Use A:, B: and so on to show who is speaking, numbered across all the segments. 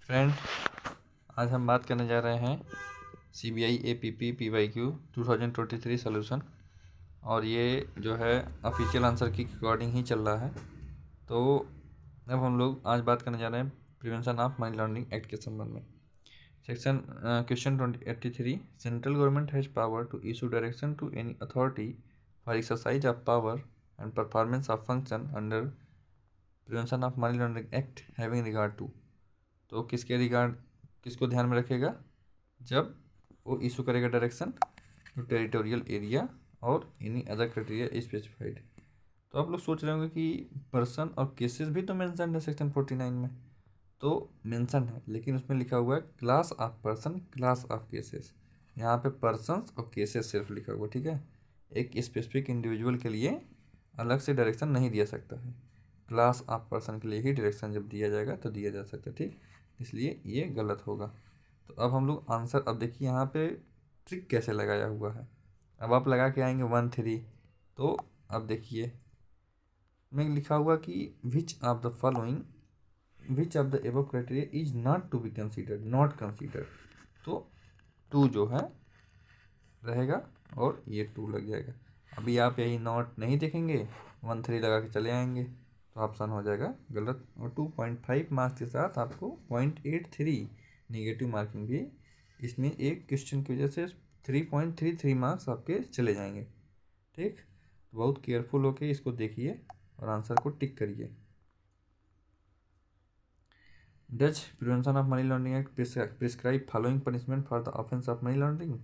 A: Friend, आज हम बात करने जा रहे हैं CBI APP PYQ 2023 सोल्यूशन। और ये जो है ऑफिशियल आंसर की अकॉर्डिंग ही चल रहा है। तो अब हम लोग आज बात करने जा रहे हैं prevention of money laundering act के संबंध में। Question 83, central government has power to issue direction to any authority for exercise of power and performance of function under prevention of money laundering act having regard to. तो किसको ध्यान में रखेगा जब वो इशू करेगा डायरेक्शन टू टेरिटोरियल एरिया और any other criteria specified. तो आप लोग सोच रहे होंगे कि पर्सन और केसेस भी तो मेंशन है सेक्शन 49 में, तो मेंशन है, लेकिन उसमें लिखा हुआ है class of person, class of cases. यहाँ पे पर्सन्स और केसेस सिर्फ लिखा हुआ, ठीक है। एक स्पेसिफिक इंडिविजुअल के लिए अलग से डायरेक्शन नहीं दिया सकता है। क्लास ऑफ पर्सन के लिए ही डायरेक्शन जब दिया जाएगा तो दिया जा सकता है, ठीक। इसलिए ये गलत होगा। तो अब हम लोग आंसर, अब देखिए यहाँ पे ट्रिक कैसे लगाया हुआ है। अब आप लगा के आएंगे 1-3। तो अब देखिए में लिखा हुआ कि which of the following, which of the above criteria is not to be considered, not considered. तो 2 जो है रहेगा और ये 2 लग जाएगा। अभी आप यही नॉट नहीं देखेंगे, 1-3 लगा के चले आएंगे तो ऑप्शन हो जाएगा गलत। और 2.5 मार्क्स के साथ आपको 0.83 नेगेटिव मार्किंग भी इसमें एक क्वेश्चन की वजह से 3.33 मार्क्स आपके चले जाएंगे, ठीक। तो बहुत केयरफुल होके इसको देखिए और आंसर को टिक करिए। Dutch prevention of money laundering act prescribe following punishment for the offence of money laundering.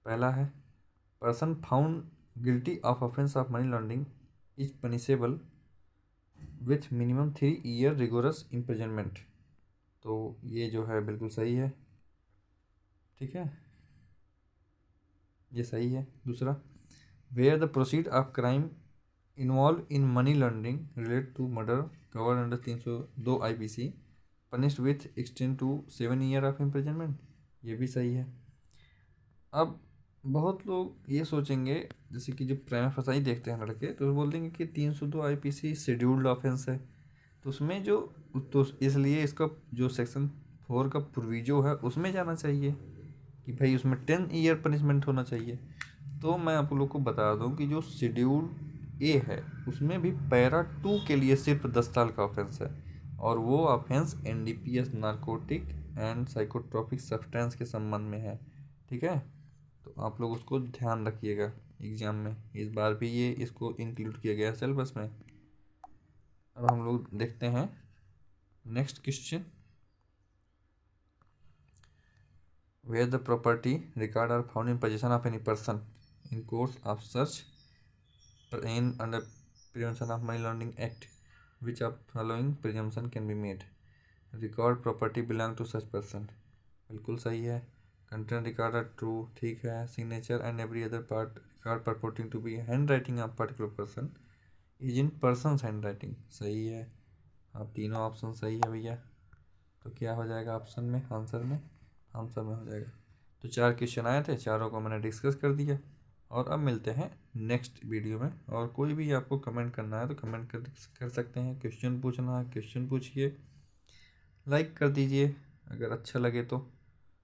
A: पहला है, person found guilty of offence of money laundering is punishable with minimum 3 year rigorous imprisonment. तो ये जो है बिल्कुल सही है, ठीक है, ये सही है। दूसरा, where the proceed of crime involve in money laundering relate to murder covered under 302 IPC punished with extend to 7 year of imprisonment, ये भी सही है। अब बहुत लोग ये सोचेंगे, जैसे कि जो प्रेमा फसाई देखते हैं लड़के, तो बोल देंगे कि 302 IPC शेड्यूल्ड ऑफेंस है, तो उसमें जो, तो इसलिए इसका जो सेक्शन 4 का प्रोविजो है उसमें जाना चाहिए कि भाई उसमें 10 ईयर पनिशमेंट होना चाहिए। तो मैं आप लोग को बता दूं कि जो शेड्यूल ए है उसमें भी पैरा 2 के लिए सिर्फ 10 साल का ऑफेंस है, और वो offence NDPS narcotic and psychotropic substance के संबंध में है, ठीक है। तो आप लोग उसको ध्यान रखिएगा एग्जाम में, इस बार भी ये इसको इंक्लूड किया गया है सिलेबस में। अब हम लोग देखते हैं next question. Where the property record are found in possession of any person in course of search in under Prevention of Money Laundering Act, which of following presumption can be made? Record property belong to such person, बिल्कुल सही है। Content record are true, ठीक है। Signature and every other part record purporting to be handwriting of particular person is in person's handwriting, सही है। आप तीनों option सही है भैया। तो क्या हो जाएगा ऑप्शन में, आंसर में हो जाएगा। तो 4 क्वेश्चन आए थे, चारों को मैंने डिस्कस कर दिया। और अब मिलते हैं नेक्स्ट वीडियो में। और कोई भी आपको कमेंट करना है तो कमेंट कर सकते हैं, क्वेश्चन पूछना है क्वेश्चन पूछिए, लाइक कर दीजिए अगर अच्छा लगे तो,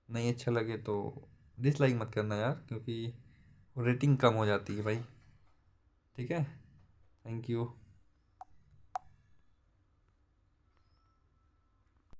A: नहीं अच्छा लगे तो डिसलाइक मत करना यार, क्योंकि रेटिंग कम हो जाती है भाई, ठीक है। Thank you.